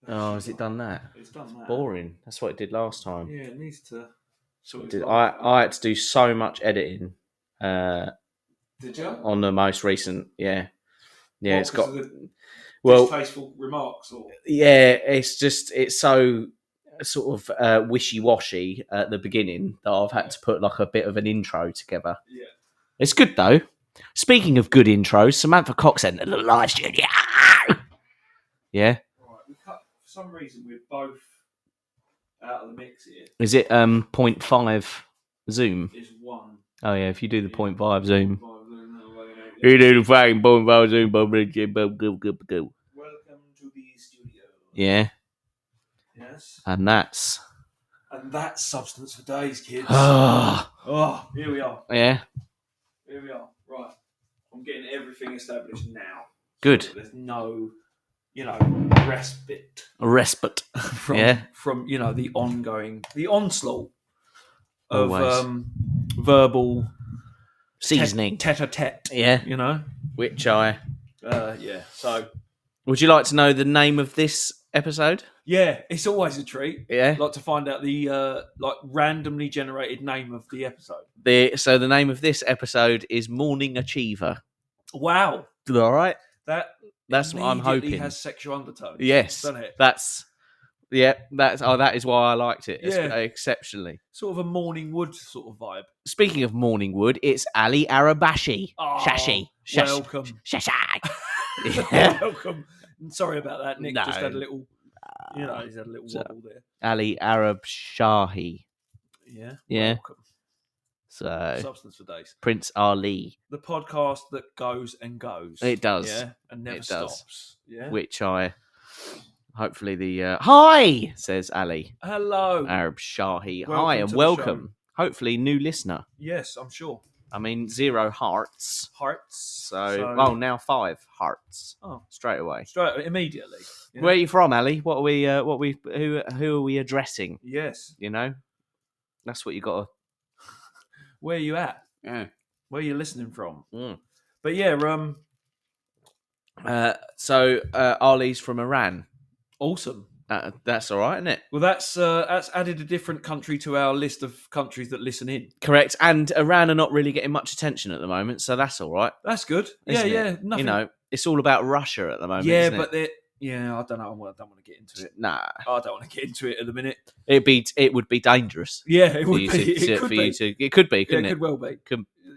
Oh, has it done that? It's done that. Boring. That's what it did last time. Yeah, it needs to. I had to do so much editing. Did you? On the most recent, yeah. What, It's got distasteful remarks, or it's so sort of wishy-washy at the beginning that I've had to put like a bit of an intro together. Yeah. It's good though. Speaking of good intros, Samantha Cox entered the live studio. Yeah. Right, we cut for some reason. We're both out of the mix here. Is it 0.5 zoom? Is one. Oh yeah, if you do the 0.5 zoom. 0.5 You do the fucking 0.5 zoom. Go. Welcome to the studio. Yeah. Yes. And that's Substance for Days, kids. Oh, here we are. Yeah. Here we are. Right. I'm getting everything established now. Good. So there's no, respite. Respite. From the onslaught of Always. verbal seasoning. Tete-a-tete. Yeah. Which I. Yeah. So. Would you like to know the name of this episode? Yeah, it's always a treat. Yeah. I'd like to find out the randomly generated name of the episode. So the name of this episode is Morning Achiever. Wow. All right. That's what I'm hoping. Has sexual undertones. Yes. Doesn't it? That is why I liked it. Exceptionally. Sort of a Morning Wood sort of vibe. Speaking of Morning Wood, it's Ali Arabashi. Oh, Shashi. Welcome. Shashi. Welcome. Sorry about that. Nick just had a little, he's had a little wobble there. Ali Arab Shahi. Yeah. Welcome. So, Substance for Days. Prince Ali. The podcast that goes and goes. It does. Yeah. And never stops. Yeah. Which hopefully hi, says Ali. Hello. Arab Shahi. Welcome Hi and welcome. Hopefully new listener. Yes, I'm sure. I mean, 0 hearts. So now 5 hearts. Oh, straight away. Immediately. Yeah. Where are you from, Ali? Who are we addressing? Yes. That's what you got to. Where are you at? Yeah. Where are you listening from? Mm. But yeah, so Ali's from Iran. Awesome. That's all right, isn't it? Well, that's added a different country to our list of countries that listen in. Correct. And Iran are not really getting much attention at the moment, so that's all right. That's good. Yeah. Nothing. It's all about Russia at the moment. Yeah, isn't but it? I don't know. I don't want to get into it. Nah, I don't want to get into it at the minute. It would be dangerous. Yeah, it would be. It could be, couldn't it? It could well be.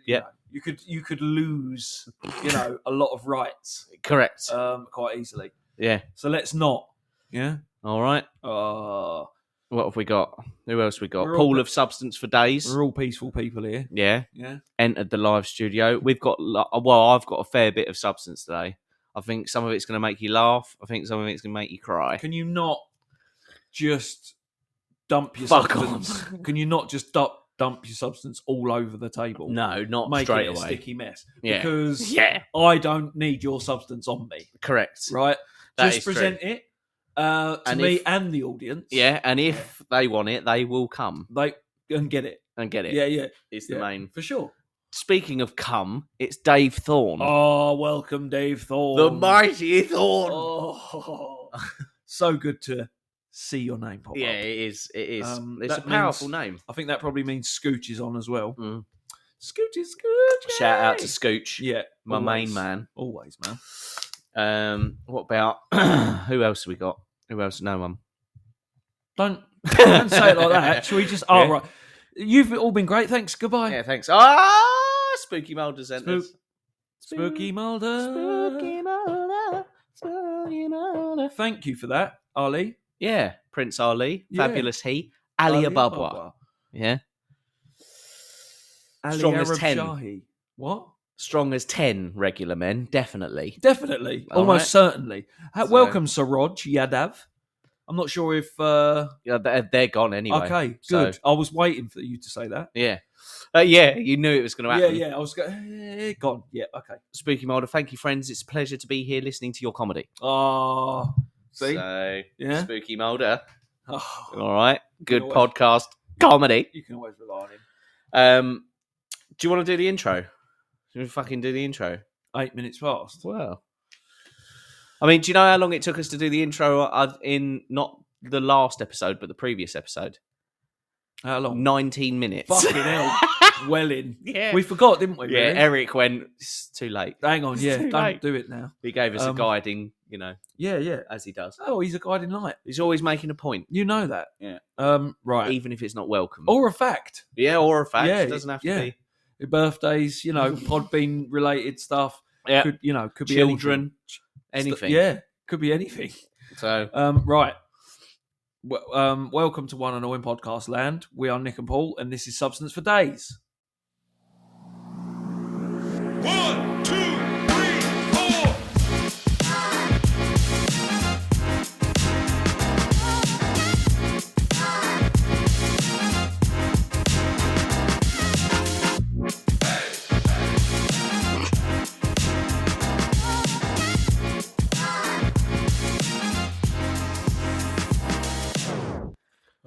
Yeah. You could lose, a lot of rights. Correct. Quite easily. Yeah. So let's not. Yeah. All right. What have we got? Who else we got? Pool of Substance for Days. We're all peaceful people here. Yeah. Yeah. Entered the live studio. I've got a fair bit of substance today. I think some of it's going to make you laugh. I think some of it's going to make you cry. Can you not just dump your Fuck substance? Can you not just dump your substance all over the table? No, not Make straight it away. A sticky mess. Yeah. Because I don't need your substance on me. Correct. Right? That just present it to me and the audience. Yeah, and if they want it, they will come. They and get it. Yeah. It's the main. For sure. Speaking of cum, it's Dave Thorne. Oh, welcome, Dave Thorne. The mighty Thorne. Oh, so good to see your name pop up. Yeah, it is. It's a powerful name. I think that probably means Scooch is on as well. Mm. Scooch. Shout out to Scooch. Yeah. My main man. Always, man. What about who else have we got? Who else? No one. Don't say it like that. Shall we just? Oh, right. You've all been great. Thanks. Goodbye. Yeah, thanks. Spooky Mulder's entered. Spooky Mulder. Thank you for that, Ali. Yeah, Prince Ali. Fabulous he. Ali Ababwa. Yeah. Strong as 10. Shahi. What? Strong as 10 regular men, definitely. Almost certainly. Welcome, Saroj Yadav. I'm not sure if... they're gone anyway. Okay, good. I was waiting for you to say that. Yeah. You knew it was going to happen. Yeah, I was gone. Yeah, okay. Spooky Mulder, thank you, friends. It's a pleasure to be here listening to your comedy. Oh, see? So, yeah. Spooky Mulder. Oh. All right. Good podcast. Comedy. You can always rely on him. Do you want to do the intro? Should we fucking do the intro? 8 minutes past. Well. I mean, do you know how long it took us to do the intro in not the last episode, but the previous episode? How long? 19 minutes. Fucking hell. Well in. Yeah. We forgot, didn't we? Yeah, really? Eric went, it's too late. Hang on, It's yeah, too don't late. do it now. He gave us a guiding, Yeah. as he does. Oh, he's a guiding light. He's always making a point. You know that. Yeah. Right. Even if it's not welcome. Or a fact. Yeah, or a fact. Yeah, It doesn't have to be. Your birthdays, Podbean related stuff. Yeah. Could be children, anything. Yeah, could be anything. So, right. Welcome to One Annoying Podcast Land. We are Nick and Paul, and this is Substance for Days. 1, 2, 3, 4.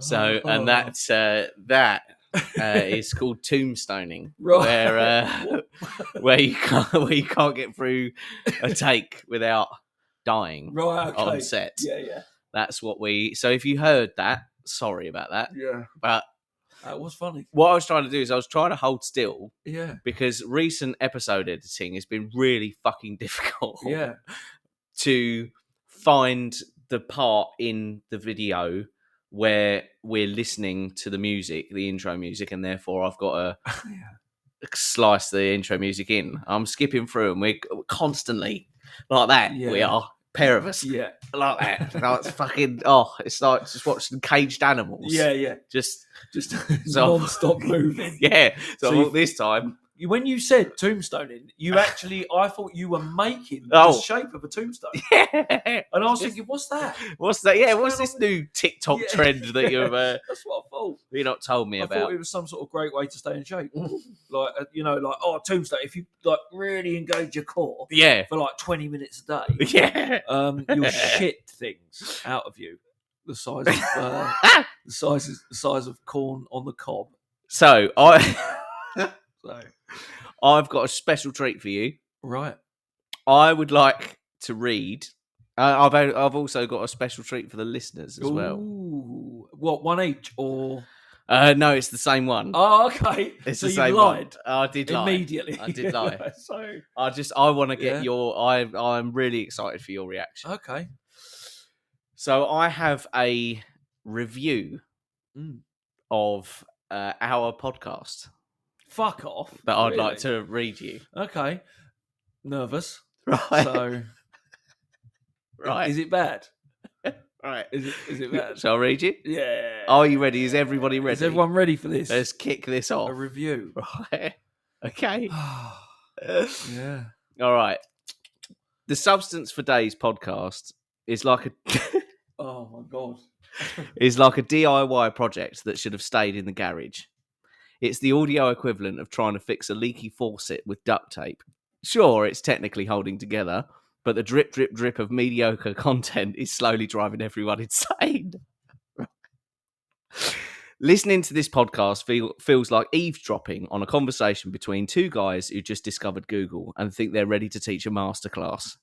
So, and that's that is called tombstoning, Right. where you can't get through a take without dying Right, okay. on set. Yeah. That's what we. So, if you heard that, sorry about that. Yeah. But That was funny. what I was trying to do is I was trying to hold still Yeah. because recent episode editing has been really fucking difficult. Yeah. To find the part in the video where we're listening to the music, the intro music, and therefore I've got to slice the intro music in. I'm skipping through, and we're constantly like that. Yeah. We are pair of us, Yeah. like that. No, it's fucking. It's like just watching caged animals. Yeah. just Just So- non-stop moving. yeah. So, So this time, When you said tombstoning, I thought you were making Oh. the shape of a tombstone. yeah. And I was thinking, what's that? What's that? Yeah, What's what's going this on new TikTok Yeah. trend that That's what I thought. you're not told me I about? thought it was some sort of great way to stay in shape. Tombstone, if you really engage your core Yeah, for 20 minutes a day, yeah. you'll shit things out of you. The size of the size of corn on the cob. So So I've got a special treat for you. right. I would like to read. I've also got a special treat for the listeners as well. Ooh. What, one each or? No, it's the same one. Oh, okay. It's so the you same lied one. I did lie. immediately. I did lie. So I want to get Yeah. I'm really excited for your reaction. okay. So I have a review of our podcast Fuck off. that I'd Really? like to read you. Okay. Nervous. Right. So Right. Is it bad? Right. Is it bad? Shall I read you? Yeah. Are you ready? Is everybody ready? Is everyone ready for this? Let's kick this off. A review. Right. Okay. Yeah. All right. The Substance for Days podcast is like a Oh my god. is like a DIY project that should have stayed in the garage. It's the audio equivalent of trying to fix a leaky faucet with duct tape. Sure, it's technically holding together, but the drip, drip, drip of mediocre content is slowly driving everyone insane. Listening to this podcast feels like eavesdropping on a conversation between two guys who just discovered Google and think they're ready to teach a masterclass.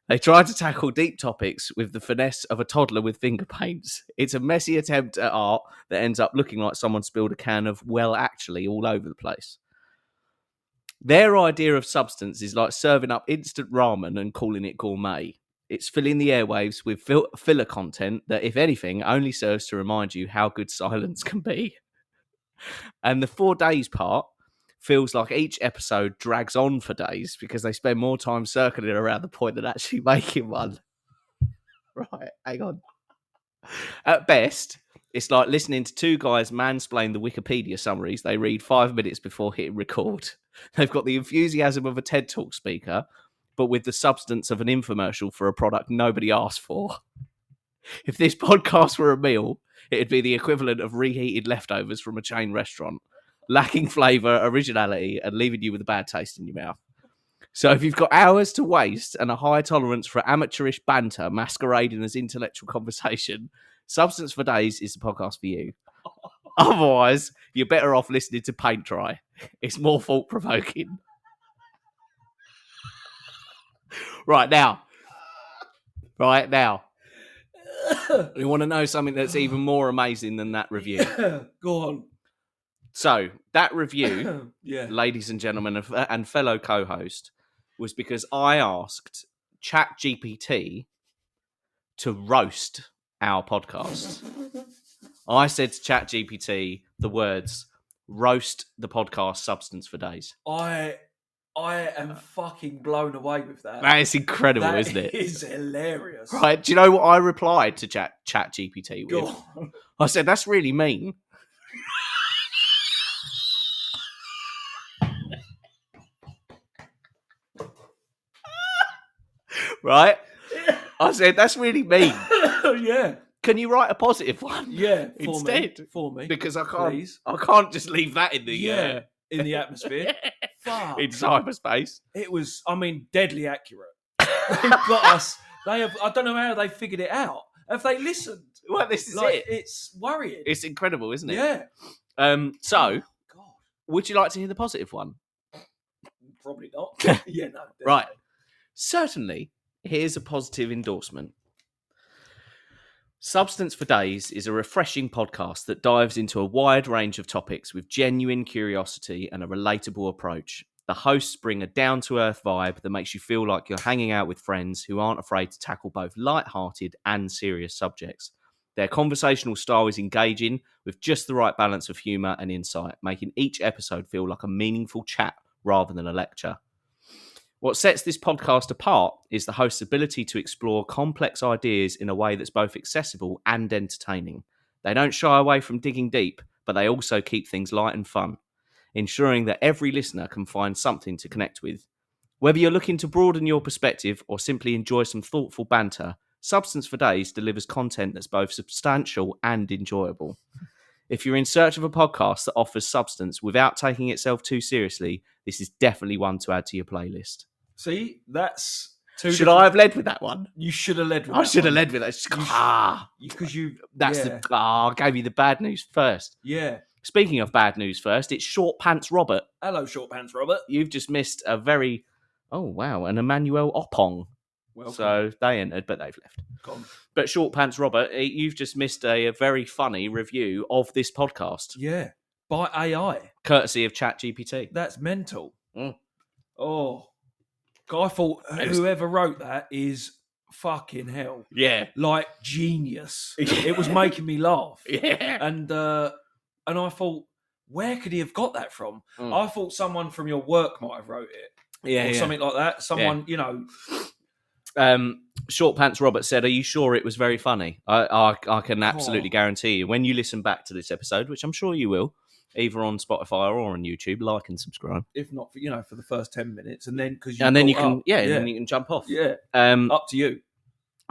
They try to tackle deep topics with the finesse of a toddler with finger paints. It's a messy attempt at art that ends up looking like someone spilled a can of, well, actually, all over the place. Their idea of substance is like serving up instant ramen and calling it gourmet. It's filling the airwaves with filler content that, if anything, only serves to remind you how good silence can be. And the 4 days part feels like each episode drags on for days because they spend more time circling around the point than actually making one. Right, hang on. At best, it's like listening to two guys mansplain the Wikipedia summaries they read 5 minutes before hitting record. They've got the enthusiasm of a TED Talk speaker, but with the substance of an infomercial for a product nobody asked for. If this podcast were a meal, it'd be the equivalent of reheated leftovers from a chain restaurant, lacking flavour, originality, and leaving you with a bad taste in your mouth. So if you've got hours to waste and a high tolerance for amateurish banter masquerading as intellectual conversation, Substance for Days is the podcast for you. Otherwise, you're better off listening to Paint Dry. It's more thought-provoking. Right, now, Right now, you want to know something that's even more amazing than that review? Go on. So that review, Yeah. ladies and gentlemen and fellow co-host, was because I asked ChatGPT to roast our podcast. I said to ChatGPT the words, roast the podcast Substance for Days. I am fucking blown away with that. That is incredible, That isn't it? is hilarious. Right. Do you know what I replied to ChatGPT with? Go on. I said, that's really mean. Right? I said, that's really mean. Yeah. Can you write a positive one? Yeah. Instead. For me. Because I can't. Please. I can't just leave that in the Yeah. In the atmosphere. Fuck. in cyberspace. It was, I mean, deadly accurate. They've got us. They have. I don't know how they figured it out. Have they listened? Well, this is Like, it. it's worrying. It's incredible, isn't it? Yeah. So, God. would you like to hear the positive one? Probably not. Yeah. No. Right. definitely. Certainly, here's a positive endorsement. Substance for Days is a refreshing podcast that dives into a wide range of topics with genuine curiosity and a relatable approach. The hosts bring a down-to-earth vibe that makes you feel like you're hanging out with friends who aren't afraid to tackle both light-hearted and serious subjects. Their conversational style is engaging, with just the right balance of humour and insight, making each episode feel like a meaningful chat rather than a lecture. What sets this podcast apart is the host's ability to explore complex ideas in a way that's both accessible and entertaining. They don't shy away from digging deep, but they also keep things light and fun, ensuring that every listener can find something to connect with. Whether you're looking to broaden your perspective or simply enjoy some thoughtful banter, Substance for Days delivers content that's both substantial and enjoyable. If you're in search of a podcast that offers substance without taking itself too seriously, this is definitely one to add to your playlist. See, that's two. Should I have led with that one? You should have led with I that should have one. led with that. Because you. That's yeah. I gave you the bad news first. Yeah. Speaking of bad news first, it's Short Pants Robert. Hello, Short Pants Robert. You've just missed a very, an Emmanuel Oppong. Welcome. So they entered, but they've left. Gone. But Short Pants Robert, you've just missed a very funny review of this podcast, Yeah. By AI. courtesy of ChatGPT. That's mental. Mm. Oh. God, I thought whoever wrote that is fucking hell. Yeah. Like genius. It was making me laugh. Yeah. And I thought, where could he have got that from? Mm. I thought someone from your work might have wrote it. Yeah. Or something like that. Someone, you know. Short Pants Robert said, "Are you sure it was very funny?" I can absolutely guarantee you when you listen back to this episode, which I'm sure you will, either on Spotify or on YouTube, like and subscribe. If not, for the first 10 minutes, and then because And then you can, then you can jump off. yeah, Um, up to you.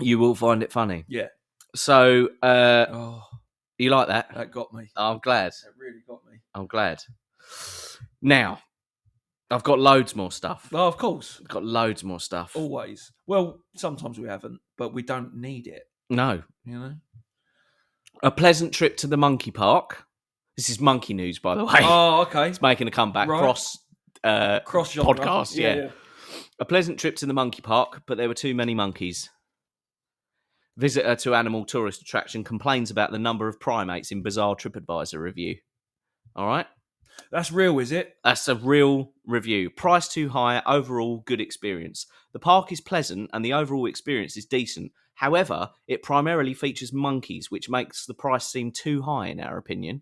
you will find it funny. Yeah. So, Oh, you like that? that got me. I'm glad. That really got me. I'm glad. Now, I've got loads more stuff. Oh, of course, I've got loads more stuff. always. Well, sometimes we haven't, but we don't need it. No. You know. A pleasant trip to the monkey park. This is monkey news, by the way. Oh, okay. It's making a comeback. Right. Cross genre. podcast, yeah. A pleasant trip to the monkey park, but there were too many monkeys. Visitor to animal tourist attraction complains about the number of primates in bizarre TripAdvisor review. All right? That's real, is it? That's a real review. Price too high, overall good experience. The park is pleasant and the overall experience is decent. However, it primarily features monkeys, which makes the price seem too high in our opinion.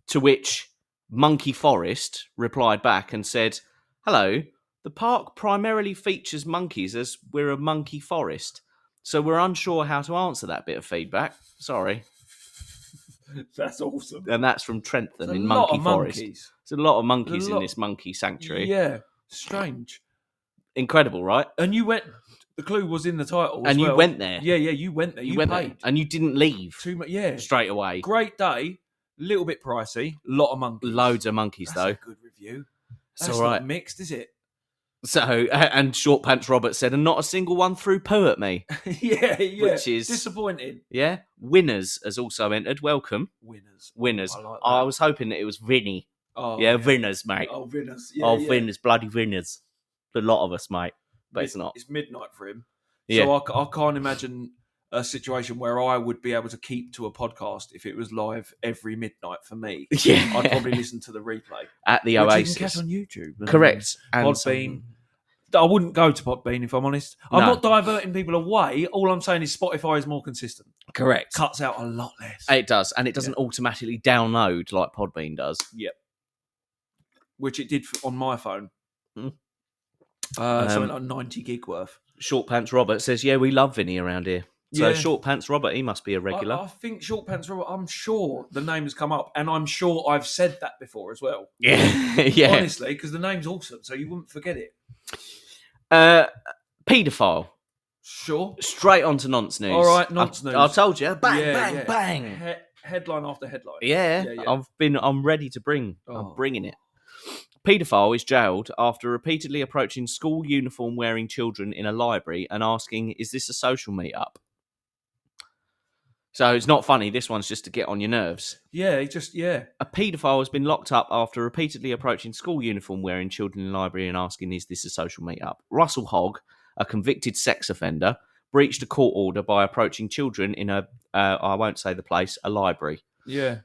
To which Monkey Forest replied back and said, "Hello, the park primarily features monkeys as we're a monkey forest. So we're unsure how to answer that bit of feedback. Sorry." That's awesome. And that's from Trentham There's a in lot Monkey of Forest. monkeys. There's a lot of monkeys There's a in lot. this monkey sanctuary. Yeah, strange. Incredible, right? And you went. The clue was in the title. as And you well. went there. Yeah, you went there. You went paid. there. And you didn't leave Too much. Yeah, straight away. great day. Little bit pricey. Lot of monkeys. Loads of monkeys, That's though. a good review. It's That's all right. not mixed, is it? So, and Short Pants Robert said, and not a single one threw poo at me. yeah. Which is- disappointing. Yeah. Winners has also entered. Welcome. Winners. I like I that. was hoping that it was Vinny. Oh, yeah, winners, mate. Oh, winners. Yeah, Oh, yeah. winners, bloody winners. A lot of us, mate. But it's not. It's midnight for him. Yeah. So I can't imagine a situation where I would be able to keep to a podcast if it was live every midnight for me. Yeah. I'd probably listen to the replay. At the Which Oasis. you can catch on YouTube. and Correct. And Podbean. I wouldn't go to Podbean if I'm honest. I'm No. not diverting people away. All I'm saying is Spotify is more consistent. Correct. Cuts out a lot less. It does. And it doesn't automatically download like Podbean does. Yep. Which it did on my phone. Mm. Something like 90 gig worth. Short Pants Robert says, yeah, we love Vinny around here. So Yeah. Short Pants Robert, he must be a regular. I think Short Pants Robert, I'm sure the name has come up, and I'm sure I've said that before as well. Yeah. Yeah. Honestly, because the name's awesome, so you wouldn't forget it. Paedophile. Sure. Straight on to nonce news. All right, nonce news. I told you. Bang, Yeah, bang, yeah. bang. Headline after headline. Yeah, Yeah. I'm ready to bring. Oh. I'm bringing it. Paedophile is jailed after repeatedly approaching school uniform wearing children in a library and asking, is this a social meetup? So it's not funny. This one's just to get on your nerves. Yeah, A paedophile has been locked up after repeatedly approaching school uniform wearing children in the library and asking, is this a social meetup? Russell Hogg, a convicted sex offender, breached a court order by approaching children in I won't say the place, a library. Yeah.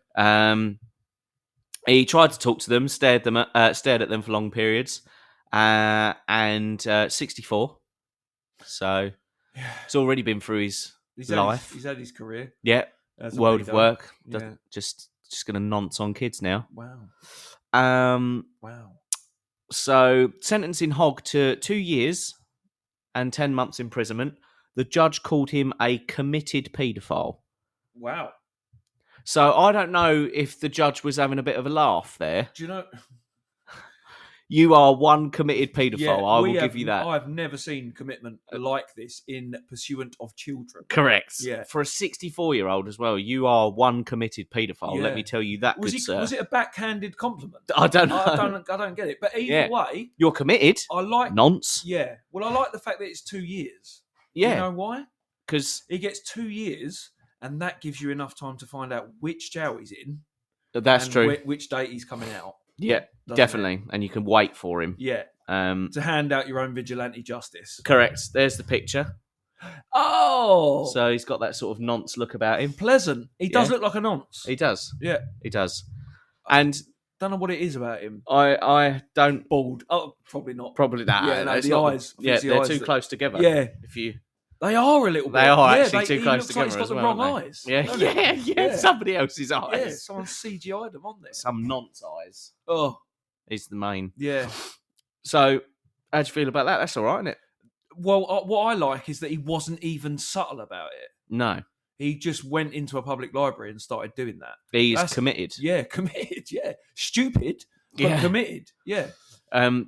He tried to talk to them, stared at them for long periods, and 64. So it's already been through his life. He's had his career. Yeah, That's world what of he work. done. Yeah. Just going to nonce on kids now. Wow. So sentencing Hogg to 2 years and 10 months imprisonment. The judge called him a committed paedophile. Wow. So I don't know if the judge was having a bit of a laugh there. Do you know? You are one committed paedophile. I will give you that. I've never seen commitment like this in pursuant of children. Correct. Yeah. For a 64-year-old as well, you are one committed paedophile. Yeah. Let me tell you that, good sir. Was it a backhanded compliment? I don't know. I don't get it. But either way, you're committed. I like nonce. Yeah. Well, I like the fact that it's 2 years. Yeah. You know why? Because he gets 2 years, and that gives you enough time to find out which jail he's in. That's and true. Which date he's coming out. Yeah, definitely. And you can wait for him. Yeah. To hand out your own vigilante justice. Correct. There's the picture. Oh! So he's got that sort of nonce look about him. Pleasant. He does look like a nonce. He does. Yeah. He does. And don't know what it is about him. I don't... Bald. Oh, probably not. Probably that. Yeah, no, the not eyes. Yeah, they're too close together. Yeah. They are a little bit. They are actually too close together. He's got as the well, wrong aren't they? eyes. Yeah. Somebody else's eyes. Yeah, someone CGI'd them on there. Some nonce eyes. Oh. Is the main. Yeah. So, how do you feel about that? That's all right, isn't it? Well, what I like is that he wasn't even subtle about it. No. He just went into a public library and started doing that. He's committed. Yeah, committed. Yeah. Stupid, but committed. Yeah.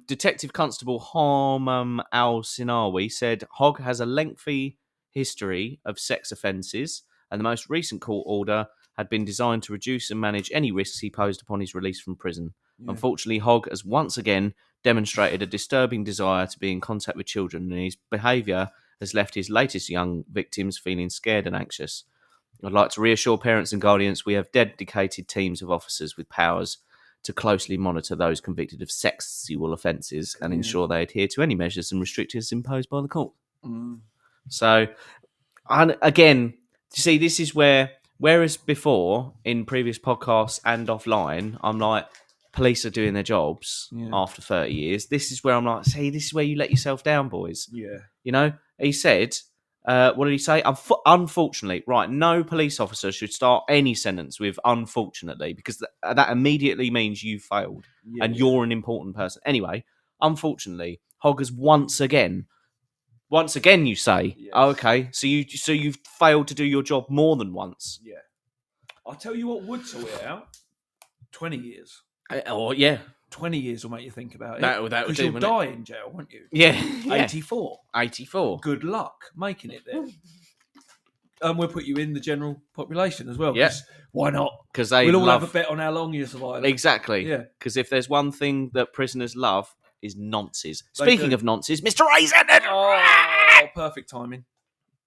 Detective Constable Harmam Al-Sinawi said Hogg has a lengthy history of sex offences, and the most recent court order had been designed to reduce and manage any risks he posed upon his release from prison. Yeah. Unfortunately, Hogg has once again demonstrated a disturbing desire to be in contact with children, and his behaviour has left his latest young victims feeling scared and anxious. I'd like to reassure parents and guardians we have dedicated teams of officers with powers to closely monitor those convicted of sexual offences and ensure they adhere to any measures and restrictions imposed by the court. So, and again, you see, this is whereas before, in previous podcasts and offline, I'm like, police are doing their jobs after 30 years. This is where I'm like, see, this is where you let yourself down, boys. Yeah. You know, he said, what did he say? Unfortunately, right, no police officer should start any sentence with unfortunately, because that immediately means you failed and you're an important person. Anyway, unfortunately, Hogg has once again you say, oh, okay, so you've failed to do your job more than once. Yeah. I'll tell you what would sort it out. 20 years. 20 years will make you think about it. That would do, you'll die in jail, won't you? Yeah. 84. 84. Good luck making it there. And we'll put you in the general population as well. Yeah. Why not? Because we'll all have a bet on how long you survive. Exactly. Yeah. Because if there's one thing that prisoners love is nonces. Speaking of nonces, Mr. Raisin! Oh, perfect timing.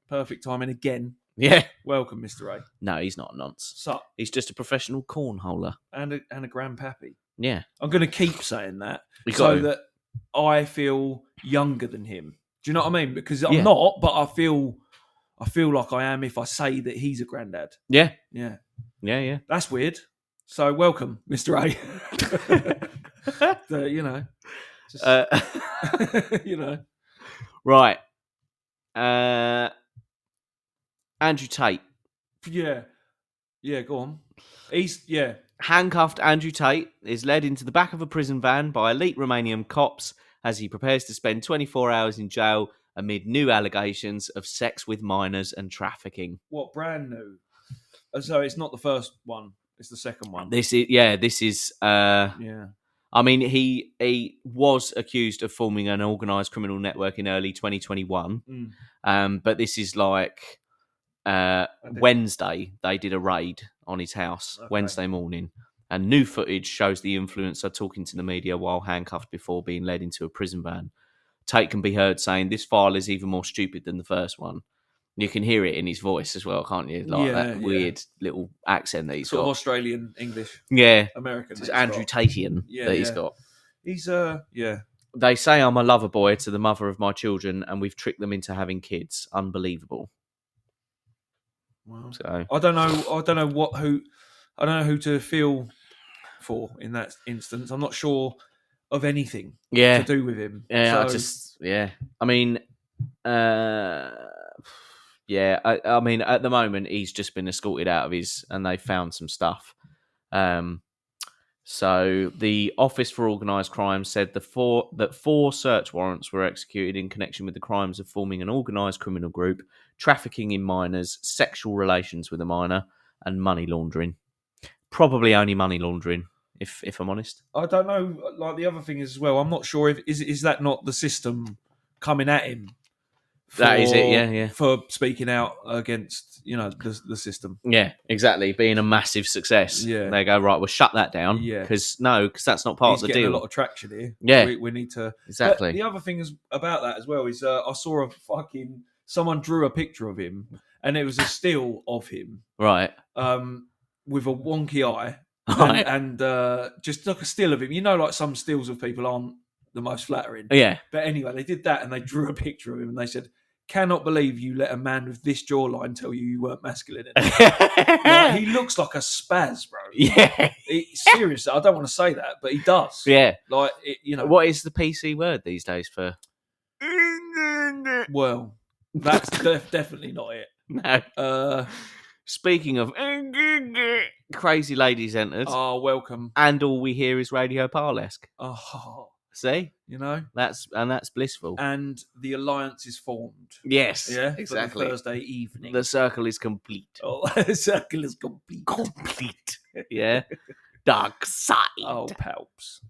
Perfect timing again. Yeah. Welcome, Mr. Ray. No, he's not a nonce. Sup? He's just a professional cornholer. And a grandpappy. Yeah. I'm going to keep saying that so that I feel younger than him. Do you know what I mean? Because I'm Yeah. not, but I feel like I am if I say that he's a granddad. Yeah. Yeah, Yeah. that's weird. So welcome, Mr. A. You know, just, you know. Right. Andrew Tate. Yeah, go on. Handcuffed Andrew Tate is led into the back of a prison van by elite Romanian cops as he prepares to spend 24 hours in jail amid new allegations of sex with minors and trafficking. What, brand new? So it's not the first one; it's the second one. This is Yeah. I mean, he was accused of forming an organised criminal network in early 2021, but this is like Wednesday. They did a raid on his house Wednesday morning, and new footage shows the influencer talking to the media while handcuffed before being led into a prison van. Tate can be heard saying, "This file is even more stupid than the first one." You can hear it in his voice as well, can't you? Like that weird little accent that he's sort got. of Australian English. Yeah, American. it's Andrew Tatian that he's got. He's They say I'm a lover boy to the mother of my children, and we've tricked them into having kids. Unbelievable. Well, So I don't know who to feel for in that instance. I'm not sure of anything to do with him. Yeah, So, I mean, I mean, at the moment he's just been escorted out of and they found some stuff. So the Office for Organised Crime said that four search warrants were executed in connection with the crimes of forming an organised criminal group, trafficking in minors, sexual relations with a minor, and money laundering. Probably only money laundering, if I'm honest. I don't know. Like the other thing as well, I'm not sure if is that not the system coming at him. That is it, yeah. For speaking out against, the system. Yeah, exactly. Being a massive success. Yeah. They go, right, we'll shut that down. Yeah. Because that's not part He's of the getting deal. a lot of traction here. Yeah. We need to... Exactly. But the other thing is about that as well is I saw someone drew a picture of him and it was a still of him. Right. With a wonky eye. Right. And just like a still of him. You know, like some stills of people aren't the most flattering. Yeah. But anyway, they did that and they drew a picture of him and they said, "Cannot believe you let a man with this jawline tell you weren't masculine enough." Like, he looks like a spaz, bro. Yeah. Seriously, I don't want to say that, but he does. Yeah. Like, What is the PC word these days for? Well, that's definitely not it. No. Speaking of crazy ladies entered. Oh, welcome. And all we hear is Radio Parlesque. Oh, see? That's blissful. And the alliance is formed. Yes. Yeah, exactly. For the Thursday evening. The circle is complete. Oh, the circle is complete. Complete. Yeah. Dark side. Oh, palps.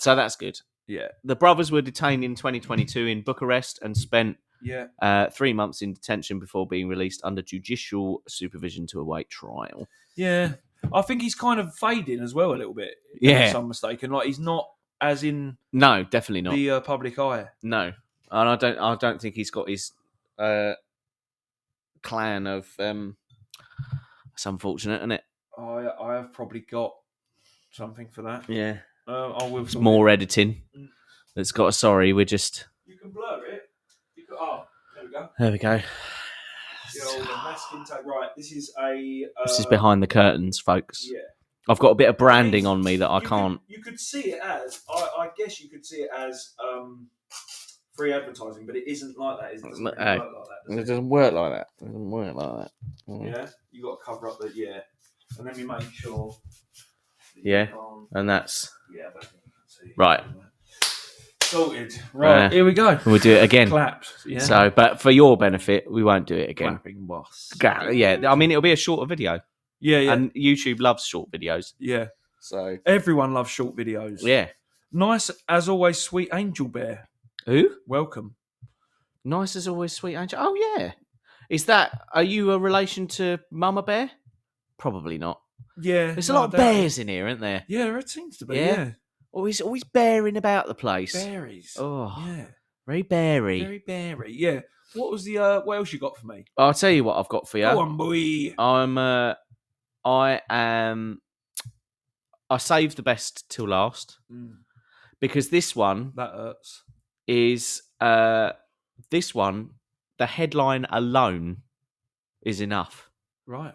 So that's good. Yeah. The brothers were detained in 2022 in Bucharest and spent 3 months in detention before being released under judicial supervision to await trial. Yeah. I think he's kind of fading as well a little bit. Yeah. If I'm mistaken. Like, he's not as in... No, definitely not. The public eye. No. And I don't think he's got his clan of... It's unfortunate, isn't it? I have probably got something for that. Yeah. I will. It's more editing. That's got a sorry. We're just. You can blur it. There we go. There we go. The old masking tape. Right. This is a. This is behind the curtains, folks. Yeah. I've got a bit of branding on me that I can't. You could see it as. I guess you could see it as free advertising, but it isn't like that, is it? It doesn't work like that. It doesn't work like that. Yeah. You got to cover up the and then we make sure. And that's. Yeah, I don't think you can see. Right. Sorted. Right, here we go. We'll do it again. Clapped. Yeah. So, but for your benefit, we won't do it again. Clapping boss. Yeah, I mean, it'll be a shorter video. Yeah. And YouTube loves short videos. Yeah. So everyone loves short videos. Yeah. Nice as always, sweet angel bear. Who? Welcome. Nice as always, sweet angel. Oh yeah. Are you a relation to Mama Bear? Probably not. Yeah. There's a lot of bears in here, isn't there? Yeah, it seems to be. Yeah. Always bearing about the place. Berries. Oh. Yeah. Very berry. Very berry. Yeah. What was the what else you got for me? I'll tell you what I've got for you. Go on, boy. I saved the best till last. Because this one that hurts. Is this one, the headline alone is enough. Right.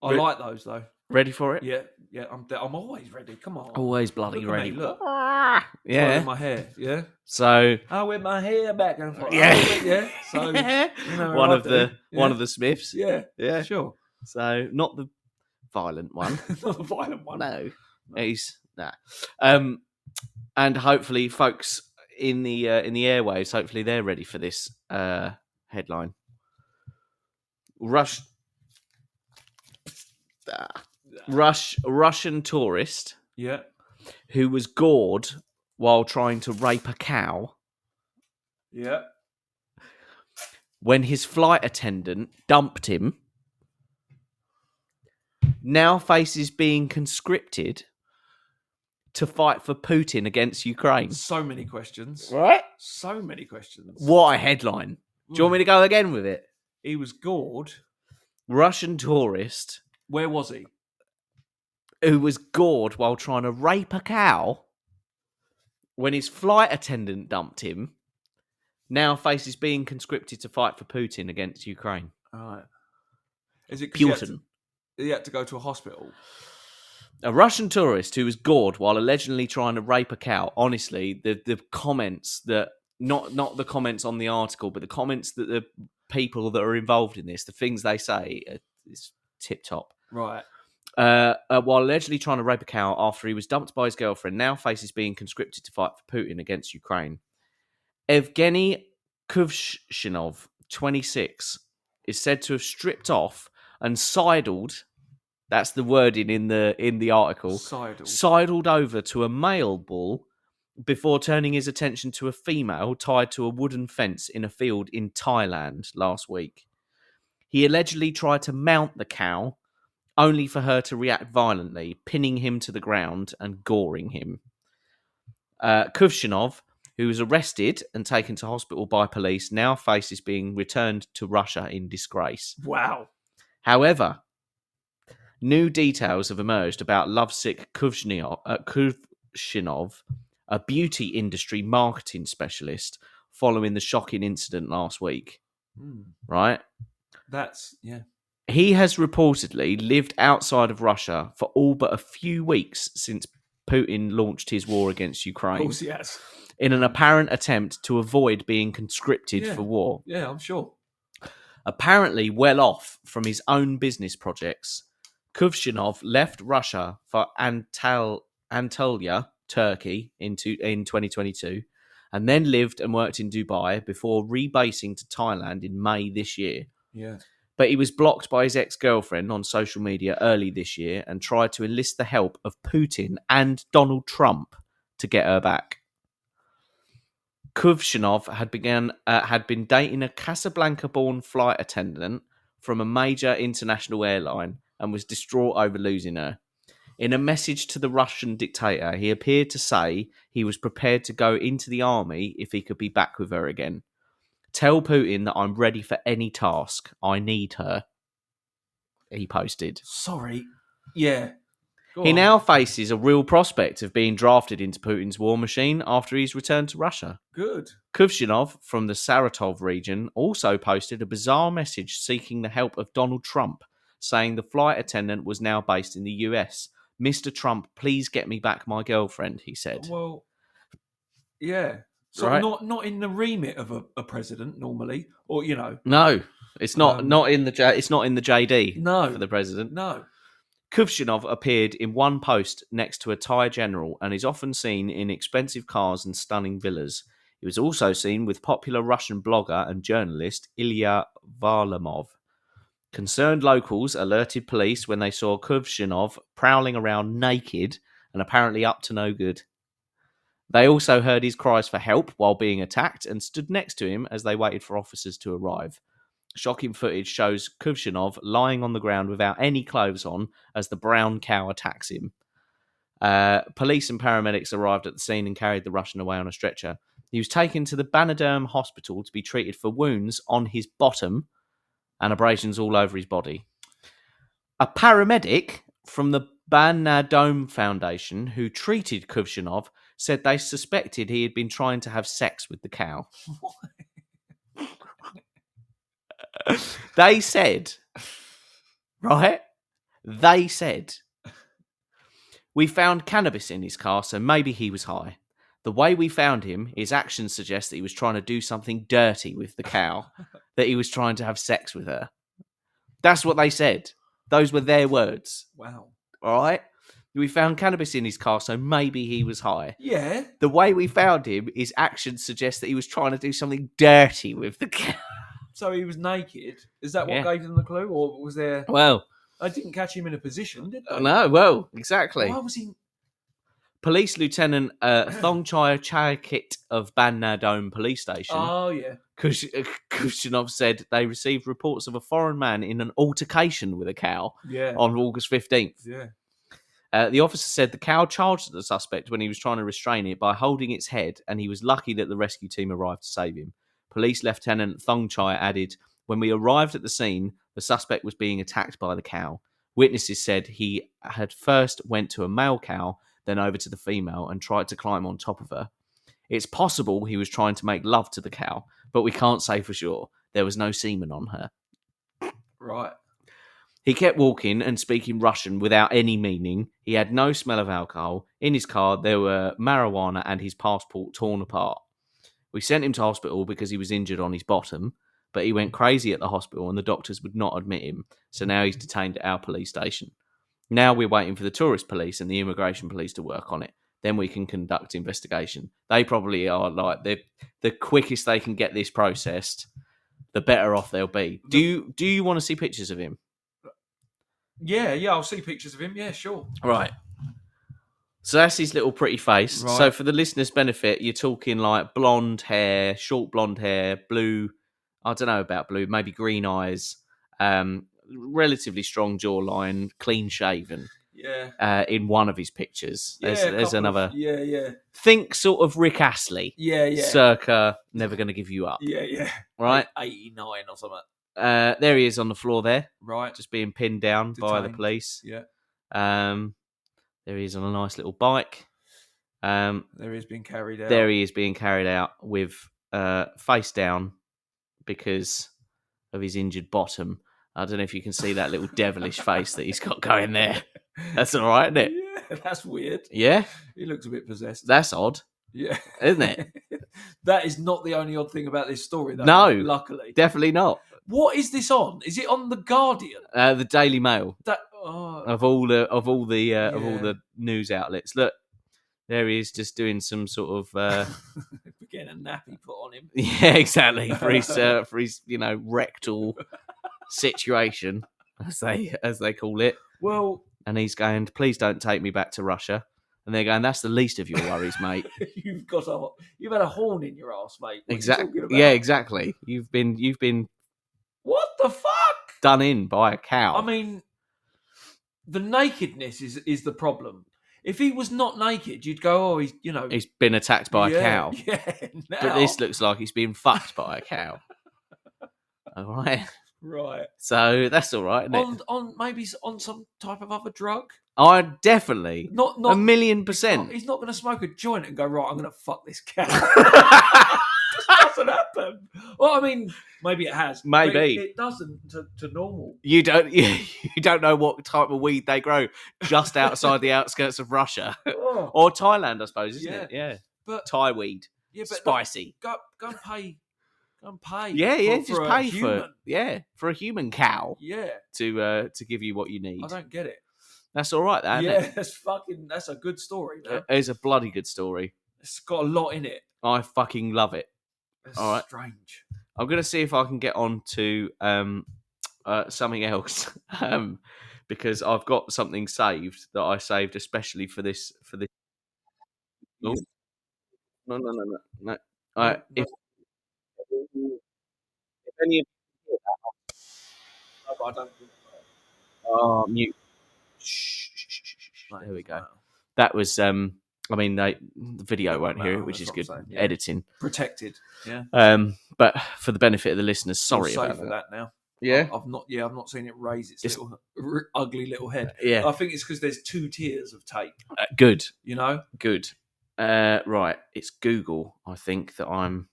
I Re- like those though. Ready for it? Yeah, yeah. I'm always ready. Come on. Always bloody Look at ready. me, look. Yeah. Twirling my hair. Yeah. So I whip my hair back and forth. Yeah. Yeah. So you know one what of I the do. one Yeah. of the Smiths. Yeah. Yeah. Sure. So not the violent one. Not the violent one. No. He's nah. And hopefully folks in the airwaves, hopefully they're ready for this headline. Russian tourist Yeah. who was gored while trying to rape a cow Yeah. when his flight attendant dumped him, now faces being conscripted to fight for Putin against Ukraine. So many questions. Right? So many questions. What a headline. Do you want me to go again with it? He was gored. Russian tourist Where was he? who was gored while trying to rape a cow when his flight attendant dumped him, now faces being conscripted to fight for Putin against Ukraine. All right. Is it 'cause Putin. he had to go to a hospital? A Russian tourist who was gored while allegedly trying to rape a cow. Honestly, the comments that not the comments on the article, but the comments that the people that are involved in this, the things they say, is tip top. Right. While allegedly trying to rape a cow after he was dumped by his girlfriend, now faces being conscripted to fight for Putin against Ukraine. Evgeny Kuvshinov, 26, is said to have stripped off and sidled. That's the wording in the article. Sidled over to a male bull before turning his attention to a female tied to a wooden fence in a field in Thailand last week. He allegedly tried to mount the cow, only for her to react violently, pinning him to the ground and goring him. Kuvshinov, who was arrested and taken to hospital by police, now faces being returned to Russia in disgrace. Wow. However, new details have emerged about lovesick Kuvshinov, a beauty industry marketing specialist, following the shocking incident last week. Right? That's, yeah. He has reportedly lived outside of Russia for all but a few weeks since Putin launched his war against Ukraine. Of course he has. In an apparent attempt to avoid being conscripted for war. Yeah, I'm sure. Apparently well off from his own business projects, Kuvshinov left Russia for Antalya, Turkey, in 2022, and then lived and worked in Dubai before rebasing to Thailand in May this year. Yeah. But he was blocked by his ex-girlfriend on social media early this year and tried to enlist the help of Putin and Donald Trump to get her back. Kuvshinov had been dating a Casablanca-born flight attendant from a major international airline and was distraught over losing her. In a message to the Russian dictator, he appeared to say he was prepared to go into the army if he could be back with her again. Tell Putin that I'm ready for any task. I need her. He posted. Sorry. Yeah. He now faces a real prospect of being drafted into Putin's war machine after he's returned to Russia. Good. Kuvshinov from the Saratov region also posted a bizarre message seeking the help of Donald Trump, saying the flight attendant was now based in the US. Mr. Trump, please get me back my girlfriend, he said. Well, yeah. So Right. not in the remit of a president normally, or you know. No, it's not in the JD No. for the president. No. Kuvshinov appeared in one post next to a Thai general and is often seen in expensive cars and stunning villas. He was also seen with popular Russian blogger and journalist Ilya Varlamov. Concerned locals alerted police when they saw Kuvshinov prowling around naked and apparently up to no good. They also heard his cries for help while being attacked and stood next to him as they waited for officers to arrive. Shocking footage shows Kuvshinov lying on the ground without any clothes on as the brown cow attacks him. Police and paramedics arrived at the scene and carried the Russian away on a stretcher. He was taken to the Banaderm hospital to be treated for wounds on his bottom and abrasions all over his body. A paramedic from the Banadome Foundation who treated Kuvshinov said they suspected he had been trying to have sex with the cow. They said, right? They said, we found cannabis in his car, so maybe he was high. The way we found him, his actions suggest that he was trying to do something dirty with the cow, that he was trying to have sex with her. That's what they said. Those were their words. Wow. All right? We found cannabis in his car, so maybe he was high. Yeah. The way we found him, his actions suggest that he was trying to do something dirty with the cow. So he was naked. Is that what Yeah. gave them the clue, or was there? Well, I didn't catch him in a position, did they? no, well, exactly. Why was he? Police Lieutenant Thongchai Chayakit of Ban Na Dome Police Station, Oh yeah. Kushyanov, said they received reports of a foreign man in an altercation with a cow Yeah. on August 15th. Yeah. The officer said the cow charged the suspect when he was trying to restrain it by holding its head, and he was lucky that the rescue team arrived to save him. Police Lieutenant Thongchai added, when we arrived at the scene, the suspect was being attacked by the cow. Witnesses said he had first went to a male cow, then over to the female, and tried to climb on top of her. It's possible he was trying to make love to the cow, but we can't say for sure. There was no semen on her. Right. He kept walking and speaking Russian without any meaning. He had no smell of alcohol. In his car, there were marijuana and his passport torn apart. We sent him to hospital because he was injured on his bottom, but he went crazy at the hospital and the doctors would not admit him. So now he's detained at our police station. Now we're waiting for the tourist police and the immigration police to work on it. Then we can conduct investigation. They probably are like the quickest they can get this processed, the better off they'll be. Do you want to see pictures of him? Yeah. I'll see pictures of him. Yeah, sure. Right. So that's his little pretty face. Right. So for the listener's benefit, you're talking like blonde hair, short blonde hair, blue. I don't know about blue, maybe green eyes. Relatively strong jawline, clean shaven. Yeah. In one of his pictures, Yeah. there's another. Yeah. Think sort of Rick Astley, Yeah. circa Never Gonna Give You Up. Yeah. Right. 89 or something. There he is on the floor there, Right. just being pinned down by the Detained. police. Yeah. There he is on a nice little bike. There he's been carried out. There he is being carried out with face down because of his injured bottom. I don't know if you can see that little devilish face that he's got going there. That's all right, isn't it? Yeah, that's weird. Yeah, He looks a bit possessed. that's odd, Yeah. isn't it? That is not the only odd thing about this story, though. No. Luckily. Definitely not. What is this on? Is it on The Guardian? The Daily Mail That of all the news outlets. Look, there he is, just doing some sort of getting a nappy put on him. yeah, exactly for his rectal situation, as they call it. Well, And he's going, please don't take me back to Russia. And they're going, that's the least of your worries, mate. you've had a horn in your ass, mate. What are you Exactly. talking about? Yeah, exactly. You've been What the fuck? done in by a cow. I mean, the nakedness is the problem. If he was not naked, you'd go, oh, he's been attacked by a cow. Yeah, now. But this looks like he's being fucked by a cow. All right. right. So that's all right, isn't it? On maybe on some type of other drug. I definitely. Not 1,000,000%. He's not going to smoke a joint and go, right, I'm going to fuck this cow. It just doesn't happen. Well, I mean, maybe it has. Maybe. But it doesn't to normal. You don't know what type of weed they grow just outside the outskirts of Russia Oh, or Thailand, I suppose, isn't Yeah. it? Yeah, but Thai weed, yeah, but spicy. Go and pay. Go and pay. Yeah, for just a pay human. for a human cow Yeah, to give you what you need. I don't get it. That's all right, that. Isn't it? That's a good story, man. It's a bloody good story. It's got a lot in it. I fucking love it. It's All right. strange. I'm gonna see if I can get on to something else because I've got something saved that I saved especially for this. Oh. No. No, If any of no, I don't think mute. Shh. so. There we go. No. That was the video It won't won't hear matter, it, which that's is what good I'm saying, yeah. editing. Protected. Yeah. But for the benefit of the listeners, sorry Feel safe about for that. that now. Yeah, I've not seen it raise its It's- little ugly little head. yeah. I think it's because there's 2 tiers of tape. Good. You know, Good. Right, it's Google, I think, that I'm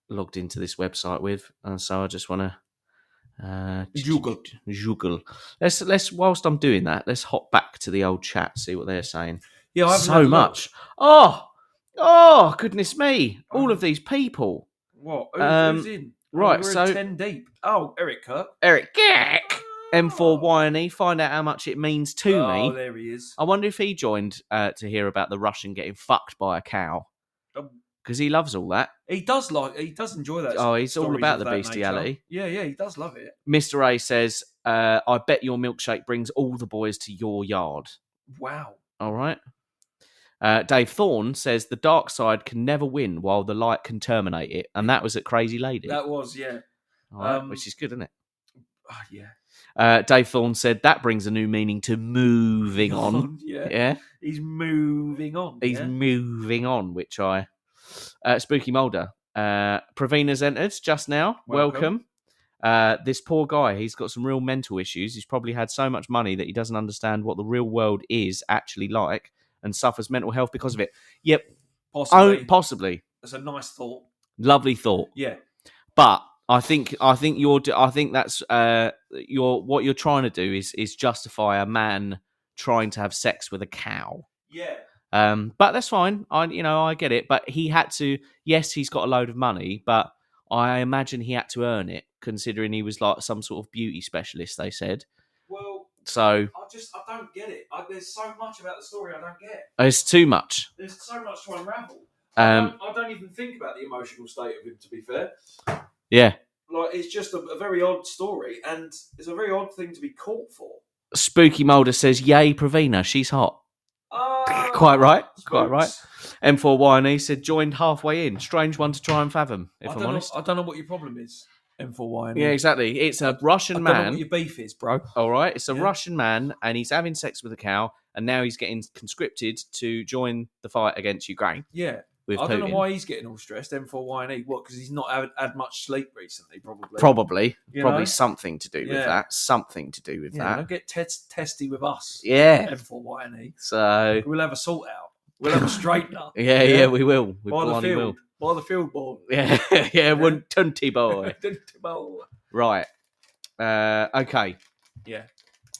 logged into this website with, and so I just want to Google. Let's whilst I'm doing that, let's hop back to the old chat, see what they're saying. Yeah, I haven't had So a look. much. Oh, goodness me! All of these people. What? Who's in? Right, we're so 10 deep. Oh, Eric Kirk. Eric Gack, M4YNE, find out how much it means to Oh, me. there he is. I wonder if he joined to hear about the Russian getting fucked by a cow, because he loves all that. He does enjoy that. Oh, he's all stories about of the that bestiality. nature. Yeah, he does love it. Mr. A says, I bet your milkshake brings all the boys to your yard. Wow. All right. Dave Thorne says, the dark side can never win while the light can terminate it. And that was at Crazy Lady. That was, yeah. All right, which is good, isn't it? Yeah. Dave Thorne said, that brings a new meaning to moving on. Yeah. He's moving on. He's moving on, which I... Spooky Mulder. Pravina's entered just now. Welcome. This poor guy, he's got some real mental issues. He's probably had so much money that he doesn't understand what the real world is actually like and suffers mental health because of it. Yep. Possibly. Possibly. That's a nice thought. Lovely thought. Yeah. But I think that's what you're trying to do is justify a man trying to have sex with a cow. Yeah. But that's fine. I get it. But he had to. Yes, he's got a load of money, but I imagine he had to earn it, considering he was like some sort of beauty specialist. They said. Well, so I don't get it. There's so much about the story I don't get. It's too much. There's so much to unravel. I don't even think about the emotional state of him. To be fair. Yeah. Like, it's just a very odd story, and it's a very odd thing to be caught for. Spooky Mulder says, "Yay, Pravina, she's hot." Quite right. Quite right. M4YNE said, joined halfway in. Strange one to try and fathom, if I'm honest. I don't know what your problem is, M4YNE. Yeah, exactly. It's a Russian man. I don't know what your beef is, bro. All right. It's a Russian man, and he's having sex with a cow, and now he's getting conscripted to join the fight against Ukraine. Yeah. I don't know why he's getting all stressed, M4YNE. What, because he's not had much sleep recently, probably. Probably something to do with that. Something to do with that. Don't get testy with us. Yeah. M4YNE. So we'll have a sort out. We'll have a straightener. Yeah, we will. By the field ball. Yeah, one tunty boy. Tunty boy. Right. Okay. Yeah.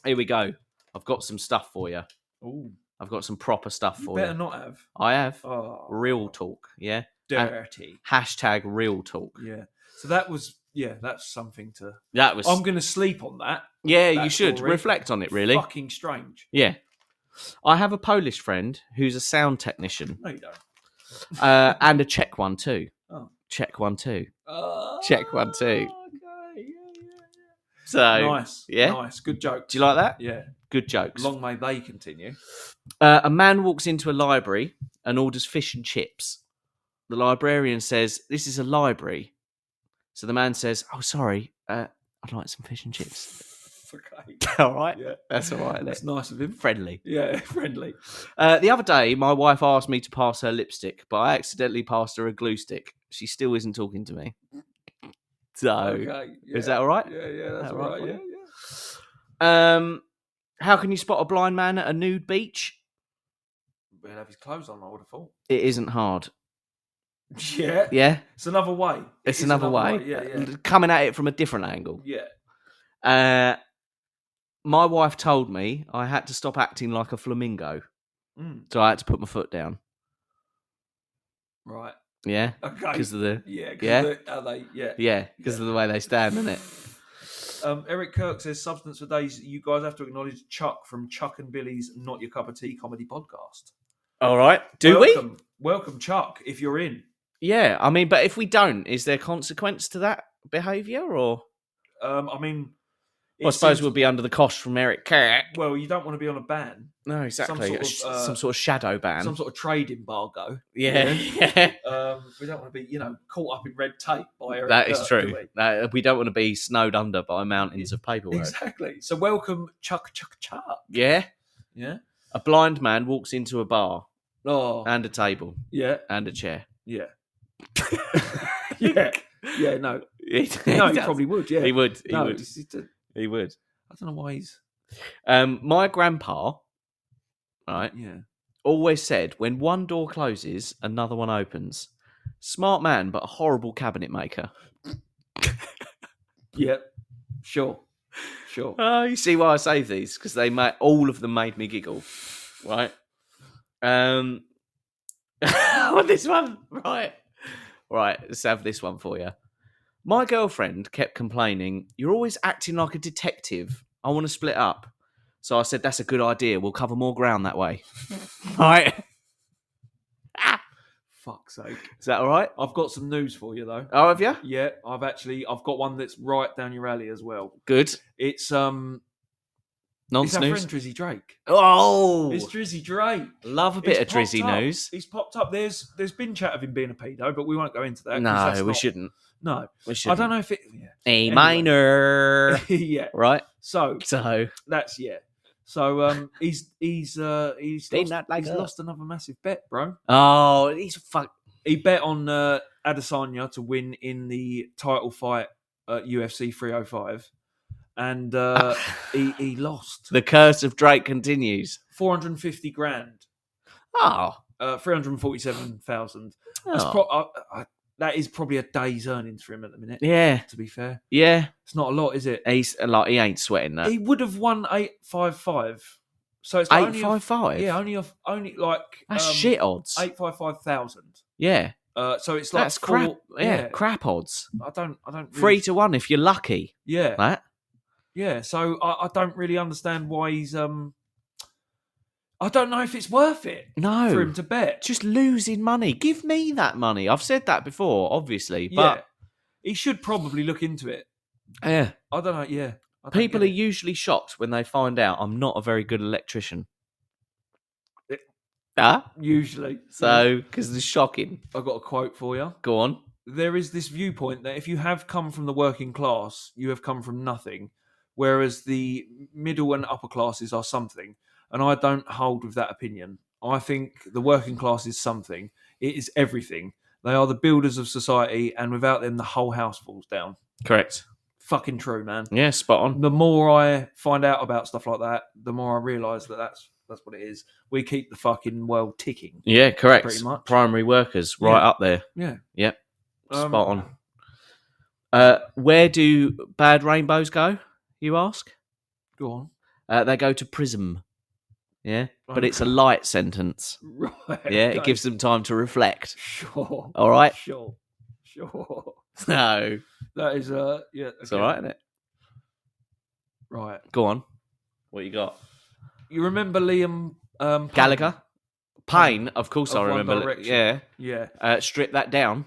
Here we go. I've got some stuff for you. Ooh. I've got some proper stuff for you. Better not have. I have. Oh. Real talk. Yeah. Dirty. Hashtag real talk. Yeah. So that's something to. That was. I'm going to sleep on that. Yeah, you should story. Reflect on it. Really. Fucking strange. Yeah. I have a Polish friend who's a sound technician. No, you don't. And a Czech one too. Oh. Czech one too. Oh, Czech one too. Okay. Yeah. So nice. Yeah. Nice. Good joke. Do you like that? Yeah. Good jokes. Long may they continue. A man walks into a library and orders fish and chips. The librarian says, "This is a library." So the man says, "Oh, sorry, I'd like some fish and chips." Okay. All right. Yeah. That's all right. That's nice of him. Friendly. Yeah, friendly. The other day, my wife asked me to pass her lipstick, but I accidentally passed her a glue stick. She still isn't talking to me. So, okay. Is that all right? Yeah, that's all right. Yeah. How can you spot a blind man at a nude beach? He'll have his clothes on, I would have thought. It isn't hard. Yeah. Yeah? It's another way. It's another way. Yeah. Coming at it from a different angle. Yeah. My wife told me I had to stop acting like a flamingo. So I had to put my foot down. Right. Yeah? Okay. Because of the... Yeah. Yeah, because of the way they stand, isn't it? Eric Kirk says, substance for days. You guys have to acknowledge Chuck from Chuck and Billy's Not Your Cup of Tea comedy podcast. All right. Welcome, Chuck, if you're in. Yeah, I mean, but if we don't, is there consequence to that behaviour, or? I mean... I suppose we'll be under the cosh from Eric Kirk. Well, you don't want to be on a ban. No, exactly. Some sort of shadow ban. Some sort of trade embargo. Yeah. We don't want to be, caught up in red tape by Eric That Kirk, is true. do We don't want to be snowed under by mountains of paperwork. Exactly. So welcome, Chuck. Yeah? Yeah. A blind man walks into a bar. Oh. And a table. Yeah. And a chair. Yeah. Yeah. Yeah, no. He probably would, yeah. He would. He would. I don't know why he's... My grandpa, right? Yeah. always said, when one door closes, another one opens. Smart man, but a horrible cabinet maker. Yep. Sure. Oh, you see why I say these? Because all of them made me giggle. Right? This one. Right, let's have this one for you. My girlfriend kept complaining, "You're always acting like a detective. I want to split up." So I said, "That's a good idea. We'll cover more ground that way." Right? Fuck's sake. Is that all right? I've got some news for you, though. Oh, have you? Yeah, I've got one that's right down your alley as well. Good. It's Nonce it's our news. friend Drizzy Drake. Oh, It's Drizzy Drake. Love a bit of Drizzy news. He's popped up. There's been chat of him being a pedo, but we won't go into that. No, we shouldn't. No, we shouldn't. I don't know if it. Yeah. A minor. Yeah. Right. So that's So he's lost another massive bet, bro. Oh, he's fuck. He bet on Adesanya to win in the title fight at UFC 305, and he lost. The curse of Drake continues. 450 grand. Oh, 347,000. Oh. That is probably a day's earnings for him at the minute. Yeah, to be fair. Yeah, it's not a lot, is it? He's a lot. He ain't sweating that. He would have won 855. So it's like 855. Only like that's shit odds. 855,000. Yeah. So it's like that's crap. Yeah, crap odds. I don't. Really... 3-1 if you're lucky. Yeah. That. Yeah. So I don't really understand why he's I don't know if it's worth it. No. For him to bet. Just losing money. Give me that money. I've said that before, obviously, but he should probably look into it. Yeah. I don't know. Yeah. People are usually shocked when they find out I'm not a very good electrician. Usually. So, because it's shocking. I've got a quote for you. Go on. There is this viewpoint that if you have come from the working class, you have come from nothing, whereas the middle and upper classes are something. And I don't hold with that opinion. I think the working class is something. It is everything. They are the builders of society, and without them, the whole house falls down. Correct. Fucking true, man. Yeah, spot on. The more I find out about stuff like that, the more I realise that that's what it is. We keep the fucking world ticking. Yeah, correct. Pretty much. Primary workers, right up there. Yeah. Yep. Spot on. Where do bad rainbows go, you ask? Go on. They go to prison. Yeah, but it's a light sentence. Right. Yeah, it gives them time to reflect. Sure. All right. Sure. No. That is yeah. It's all right, isn't it? Right. Go on. What you got? You remember Liam Gallagher? Payne, of course I remember. Yeah. Yeah. Strip that down.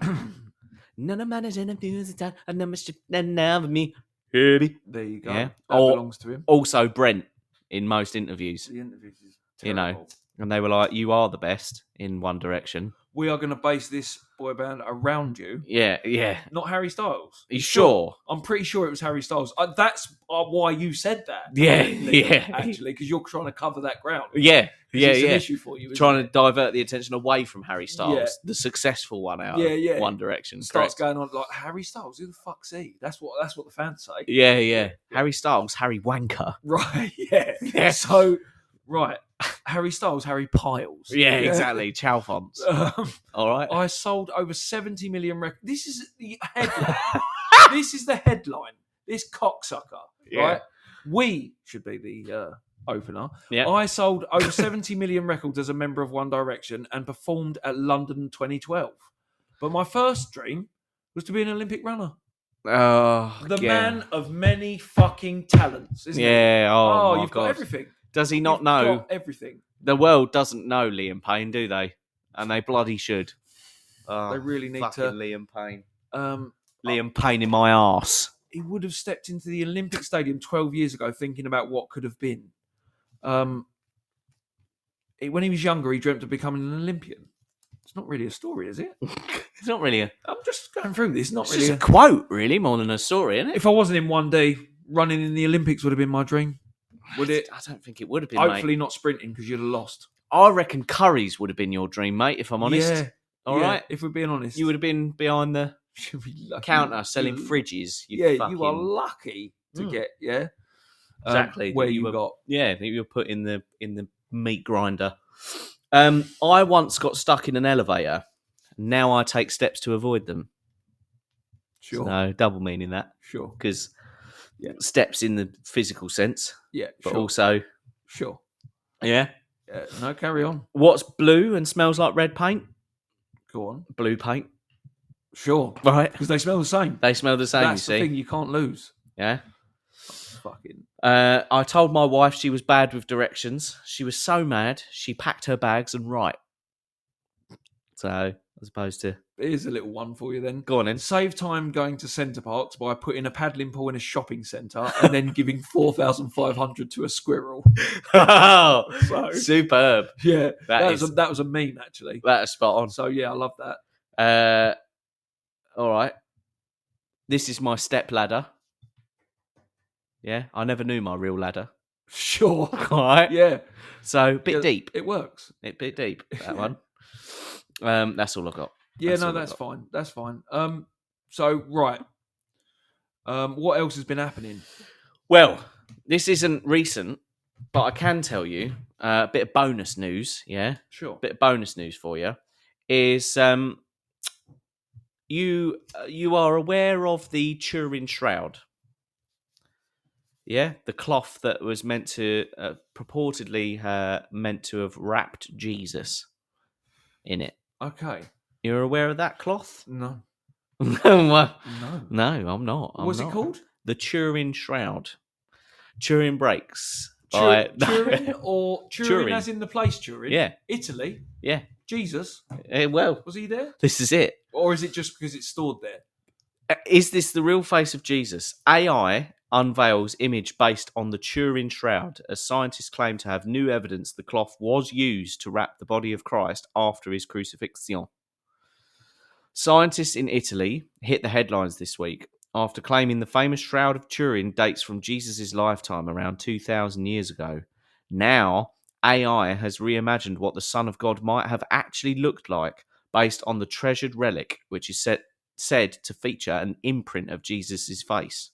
None of man is in a music time, and then never me. There you go. Yeah. That belongs to him. Also Brent in most interviews. The interviews is terrible. And they were like, "You are the best" in One Direction. We are going to base this boy band around you. Yeah. Not Harry Styles. Are you sure? I'm pretty sure it was Harry Styles. That's why you said that. Yeah. Actually, because you're trying to cover that ground. Yeah. It's an issue for you. Trying to divert the attention away from Harry Styles, the successful one out of One Direction. Starts going on like, Harry Styles, who the fuck's he? That's what the fans say. Yeah. Harry Styles, Harry Wanker. Right, yeah. So, right. Harry Styles, Harry Piles. Yeah, exactly. Chalfont. All right. I sold over 70 million records. This is the headline. This is the headline. This cocksucker. Yeah. Right? We should be the opener. Yeah. I sold over 70 million records as a member of One Direction and performed at London 2012. But my first dream was to be an Olympic runner. Oh, the man of many fucking talents, isn't he? Yeah. Oh, you've got everything. Does he not know? Got everything. The world doesn't know Liam Payne, do they? And they bloody should. They really need to. Liam Payne. Liam Payne in my arse. He would have stepped into the Olympic Stadium 12 years ago thinking about what could have been. When he was younger, he dreamt of becoming an Olympian. It's not really a story, is it? It's not really I'm just going through this. Not it's really just a quote, really, more than a story, isn't it? If I wasn't in one day, running in the Olympics would have been my dream. Would it? I don't think it would have been. Hopefully not sprinting because you'd have lost. I reckon Curry's would have been your dream, mate. If I'm honest. Yeah. All right. If we're being honest, you would have been behind the counter selling fridges. You are lucky to get exactly where you got. Yeah, that you were put in the meat grinder. I once got stuck in an elevator. Now I take steps to avoid them. Sure. So double meaning that, Sure. because Yeah. steps in the physical sense, Yeah. but Sure. also, Sure. yeah. No, carry on. What's blue and smells like red paint? Go on. Blue paint, Sure. right? Because they smell the same. They smell the same. That's you the see, thing you can't lose. yeah. Fucking. I told my wife she was bad with directions. She was so mad, she packed her bags and right. So, as opposed to... Here's a little one for you then. Go on then. Save time going to centre parks by putting a paddling pool in a shopping centre and then giving 4,500 to a squirrel. Oh, So- superb. Yeah, That that was a meme actually. That is spot on. So yeah, I love that. All right. This is my step ladder. Yeah, I never knew my real ladder. Sure. All right. Yeah. So, bit Yeah, deep. It works. Bit deep, that one. That's all I got. Yeah, all I that's got. fine. That's fine. So right. What else has been happening? Well, this isn't recent, but I can tell you a bit of bonus news. Yeah, Sure. bit of bonus news for you is you are aware of the Turin shroud. Yeah, the cloth that was meant to purportedly meant to have wrapped Jesus in it. Okay. You're aware of that cloth? No. Well, No. no, I'm not. What was it not. called? The Turin shroud. Turin breaks. Turin or Turin, Turin. as in the place Turin? Yeah. Italy. Yeah. Jesus. Well, Was he there? this is it. Or is it just because it's stored there? Is this the real face of Jesus? AI unveils image based on the Turin shroud as scientists claim to have new evidence the cloth was used to wrap the body of Christ after his crucifixion. Scientists in Italy hit the headlines this week after claiming the famous Shroud of Turin dates from Jesus' lifetime around 2,000 years ago. Now, AI has reimagined what the Son of God might have actually looked like based on the treasured relic, which is said to feature an imprint of Jesus' face.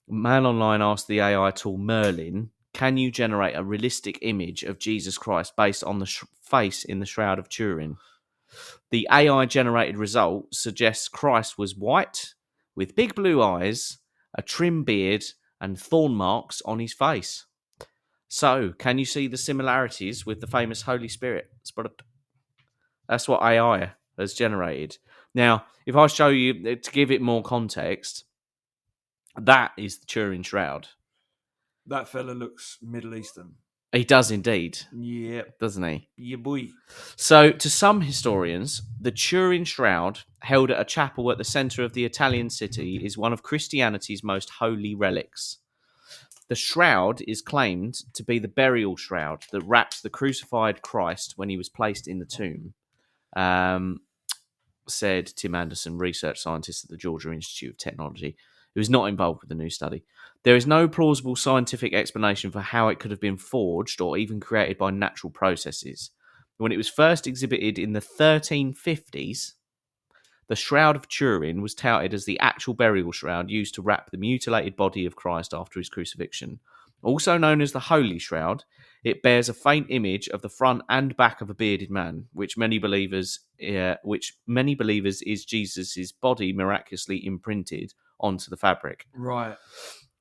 Man Online asked the AI tool Merlin, can you generate a realistic image of Jesus Christ based on the face in the Shroud of Turin? The AI-generated result suggests Christ was white, with big blue eyes, a trim beard, and thorn marks on his face. So, can you see the similarities with the famous Holy Spirit? That's what AI has generated. Now, if I show you, to give it more context, that is the Turin Shroud. That fella looks Middle Eastern. He does indeed, Yeah. doesn't he? Yeah, boy. So, to some historians, the Turin Shroud, held at a chapel at the centre of the Italian city, is one of Christianity's most holy relics. The shroud is claimed to be the burial shroud that wrapped the crucified Christ when he was placed in the tomb, said Tim Anderson, research scientist at the Georgia Institute of Technology, who is not involved with the new study. There is no plausible scientific explanation for how it could have been forged or even created by natural processes. When it was first exhibited in the 1350s, the Shroud of Turin was touted as the actual burial shroud used to wrap the mutilated body of Christ after his crucifixion. Also known as the Holy Shroud, it bears a faint image of the front and back of a bearded man, which many believers is Jesus' body miraculously imprinted onto the fabric. Right.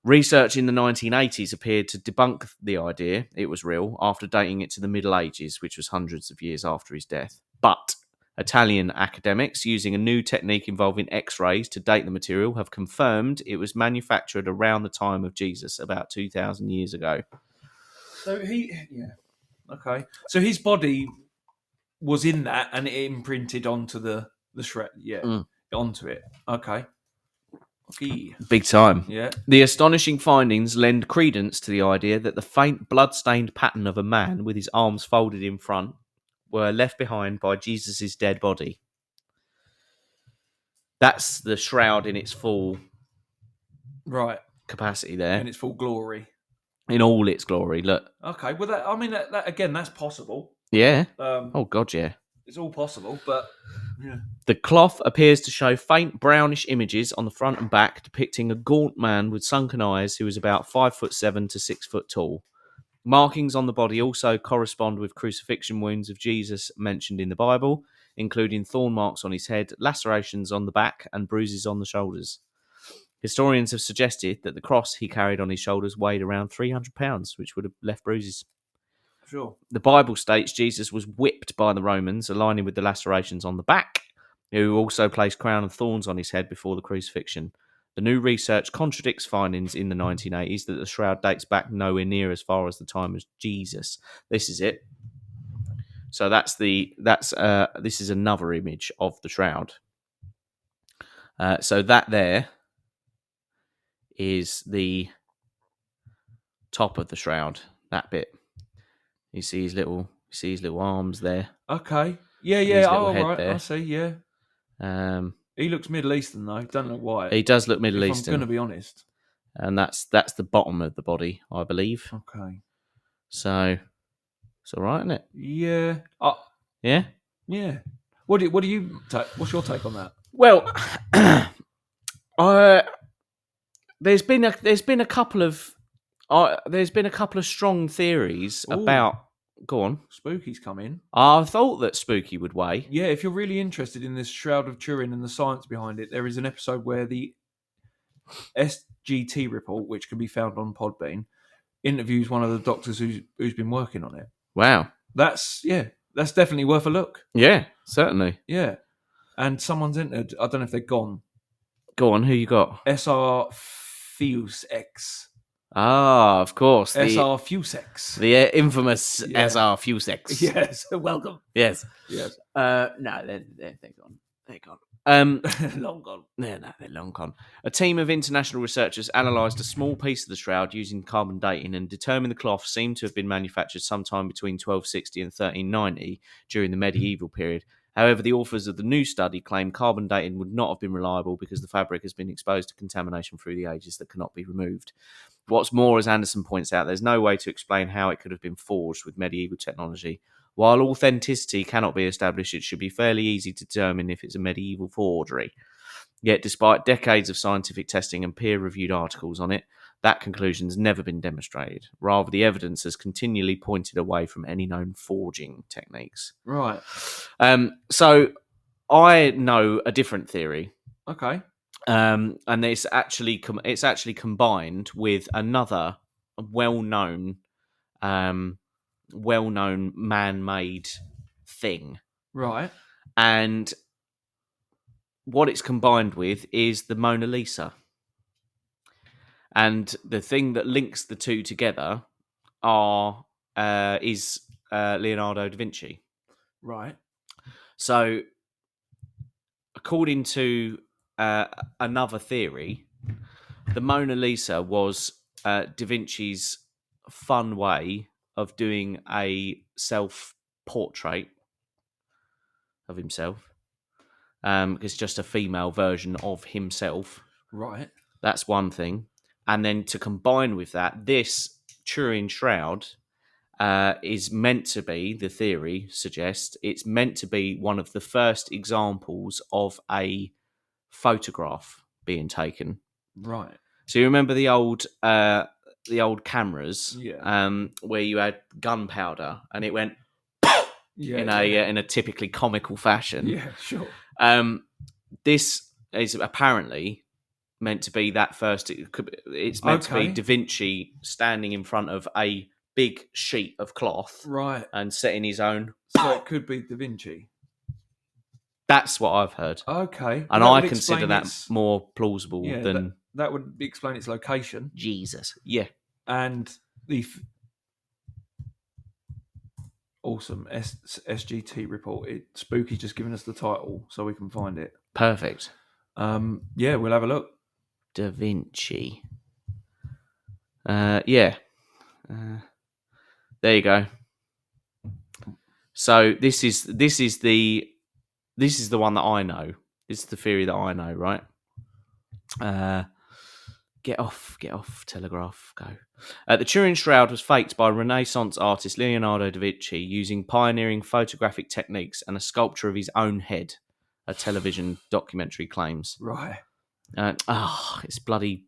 Research in the 1980s appeared to debunk the idea it was real after dating it to the Middle Ages, which was hundreds of years after his death. But Italian academics, using a new technique involving X-rays to date the material, have confirmed it was manufactured around the time of Jesus, about 2,000 years ago. So okay. So his body was in that, and it imprinted onto the shred. Yeah, onto it. Okay. Okay. Big time. Yeah. The astonishing findings lend credence to the idea that the faint blood-stained pattern of a man with his arms folded in front were left behind by Jesus' dead body. That's the shroud in its full capacity there. In its full glory. In all its glory, look. Okay, well, that again, that's possible. Yeah. Oh, God, yeah. It's all possible, but... Yeah. The cloth appears to show faint brownish images on the front and back depicting a gaunt man with sunken eyes who is about 5'7" to 6 foot tall. Markings on the body also correspond with crucifixion wounds of Jesus mentioned in the Bible, including thorn marks on his head, lacerations on the back, and bruises on the shoulders. Historians have suggested that the cross he carried on his shoulders weighed around 300 pounds, which would have left bruises. Sure. The Bible states Jesus was whipped by the Romans, aligning with the lacerations on the back, who also placed crown of thorns on his head before the crucifixion. The new research contradicts findings in the 1980s that the shroud dates back nowhere near as far as the time of Jesus. This is it. So this is another image of the shroud. So that there is the top of the shroud. That bit. You see his little arms there. Okay. Yeah, His yeah. little Oh, head right. there. I see. Yeah. He He looks Middle Eastern though. Don't know why. does look Middle if Eastern. I'm going to be honest. And that's the bottom of the body, I believe. Okay. So it's all right, isn't it? Yeah. Yeah. Yeah. What do you take? What's your take on that? Well, there's been a couple of strong theories Ooh. about. Go on. Spooky's come in. I thought that Spooky would weigh. Yeah, if you're really interested in this Shroud of Turin and the science behind it, there is an episode where the SGT report, which can be found on Podbean, interviews one of the doctors who's been working on it. Wow. That's definitely worth a look. Yeah, certainly. Yeah. And someone's entered, I don't know if they're gone, Go on. Who you got? SR Fuse X. Ah, of course. SR Fuse X. The infamous Yeah. SR Fusex. Yes, welcome. Yes. Yes. No, they're gone. They're gone. Long gone. No, they're long gone. A team of international researchers analysed a small piece of the shroud using carbon dating and determined the cloth seemed to have been manufactured sometime between 1260 and 1390 during the medieval period. However, the authors of the new study claim carbon dating would not have been reliable because the fabric has been exposed to contamination through the ages that cannot be removed. What's more, as Anderson points out, there's no way to explain how it could have been forged with medieval technology. While authenticity cannot be established, it should be fairly easy to determine if it's a medieval forgery. Yet, despite decades of scientific testing and peer-reviewed articles on it, that conclusion has never been demonstrated. Rather, the evidence has continually pointed away from any known forging techniques. Right. So, I know a different theory. Okay. And it's actually combined with another well-known man-made thing, Right. and what it's combined with is the Mona Lisa. And the thing that links the two together is Leonardo da Vinci. Right. So, according to another theory, the Mona Lisa was Da Vinci's fun way of doing a self-portrait of himself. It's just a female version of himself. Right. That's one thing. And then to combine with that, this Turin shroud is meant to be, the theory suggests, it's meant to be one of the first examples of a photograph being taken. Right. So you remember the old cameras, Yeah. where you had gunpowder and it went Yeah. in a typically comical fashion. Yeah, sure. This is apparently meant to be that first. It's meant to be Da Vinci standing in front of a big sheet of cloth, Right. and setting his own. So it could be Da Vinci. That's what I've heard, Okay. and Well, I that would consider explain that its- more plausible Yeah, than that would explain its location Jesus. Yeah, and the awesome SGT report. Spooky's just giving us the title so we can find it. perfect. Yeah, we'll have a look. Da Vinci. Yeah. There you go. So this is the one that I know. This is the theory that I know, right? Get off, Telegraph, go. The Turin shroud was faked by Renaissance artist Leonardo da Vinci using pioneering photographic techniques and a sculpture of his own head, a television documentary claims. Right. It's bloody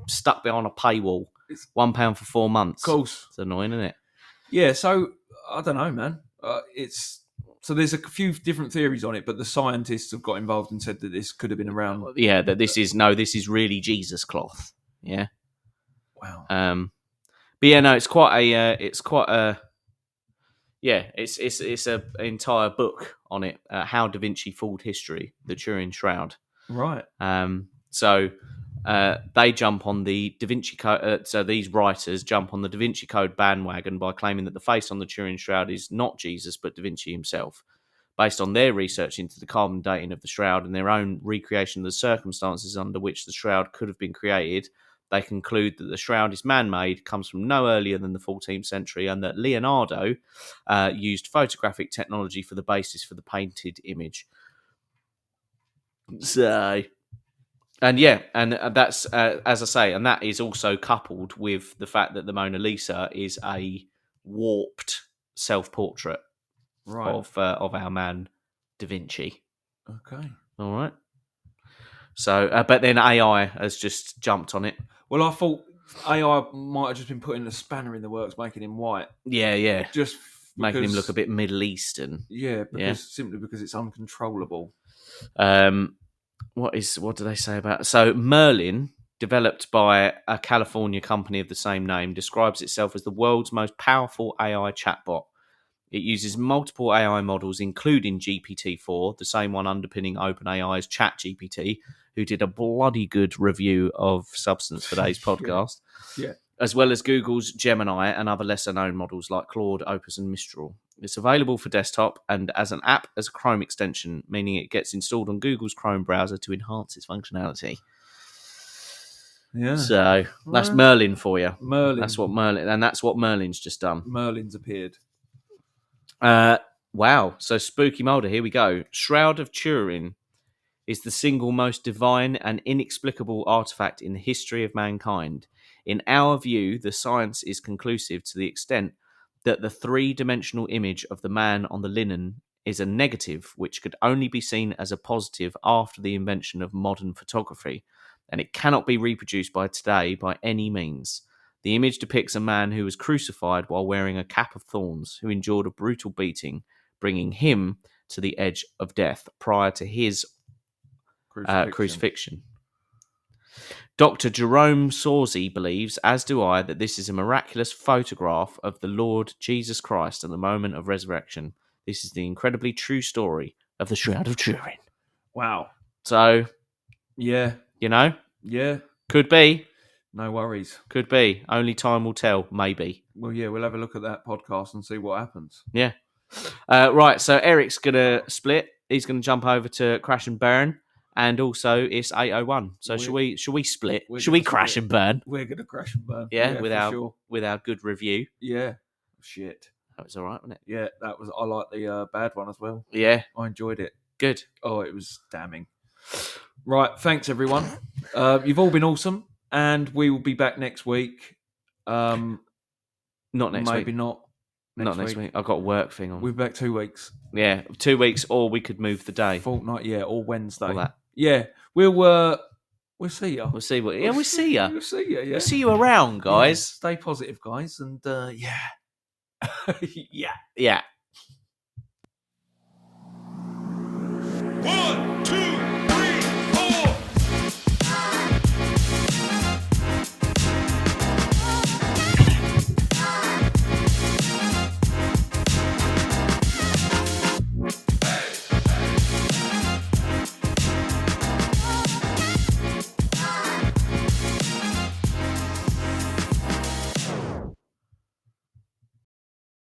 stuck behind a paywall. £1 for 4 months. Of course. It's annoying, isn't it? Yeah, so I don't know, man. So there's a few different theories on it, but the scientists have got involved and said that this could have been around. Yeah, that this is really Jesus cloth. Yeah. Wow. But yeah, no, it's quite a entire book on it. How Da Vinci fooled history, the Turin Shroud. Right. So they jump on the Da Vinci Code. So these writers jump on the Da Vinci Code bandwagon by claiming that the face on the Turin Shroud is not Jesus, but Da Vinci himself. Based on their research into the carbon dating of the shroud and their own recreation of the circumstances under which the shroud could have been created, they conclude that the shroud is man-made, comes from no earlier than the 14th century, and that Leonardo used photographic technology for the basis for the painted image. So, and that's as I say, and that is also coupled with the fact that the Mona Lisa is a warped self-portrait of our man Da Vinci. Okay. All right. So, but then AI has just jumped on it. Well, I thought AI might have just been putting a spanner in the works, making him white. Yeah. Just making him look a bit Middle Eastern. Yeah, simply because it's uncontrollable. What do they say about? So Merlin, developed by a California company of the same name, describes itself as the world's most powerful AI chatbot. It uses multiple AI models, including GPT-4, the same one underpinning OpenAI's ChatGPT, who did a bloody good review of Substance today's podcast, yeah, as well as Google's Gemini and other lesser-known models like Claude, Opus, and Mistral. It's available for desktop and as an app as a Chrome extension, meaning it gets installed on Google's Chrome browser to enhance its functionality. Yeah. So that's Merlin for you. Merlin. That's what Merlin's just done. Merlin's appeared. Wow. So Spooky Mulder, here we go. Shroud of Turin is the single most divine and inexplicable artifact in the history of mankind. In our view, the science is conclusive to the extent that the three-dimensional image of the man on the linen is a negative which could only be seen as a positive after the invention of modern photography, and it cannot be reproduced by today by any means. The image depicts a man who was crucified while wearing a cap of thorns, who endured a brutal beating, bringing him to the edge of death prior to his crucifixion. Dr. Jerome Sawsey believes, as do I, that this is a miraculous photograph of the Lord Jesus Christ at the moment of resurrection. This is the incredibly true story of the Shroud of Turin. Wow. So, yeah. Yeah. Could be. No worries. Could be. Only time will tell, maybe. Well, yeah, we'll have a look at that podcast and see what happens. Yeah. Right, so Eric's going to split. He's going to jump over to Crash and Burn. And also, it's 8:01. So should we split? Should we crash and burn? We're going to crash and burn. Yeah, with our good review. Yeah. Shit. That was all right, wasn't it? Yeah, I like the bad one as well. Yeah. I enjoyed it. Good. Oh, it was damning. Right, thanks everyone. You've all been awesome. And we will be back next week. Not next week. Maybe not. Not next week. I've got a work thing on. We'll be back 2 weeks. Yeah, 2 weeks, or we could move the day. Fortnight, yeah, or Wednesday. All that. Yeah, we'll see you. We'll see what. Yeah, we'll see you. We'll see you. Yeah. We'll see you around, guys. Yeah, stay positive, guys, and yeah, yeah. 1, 2,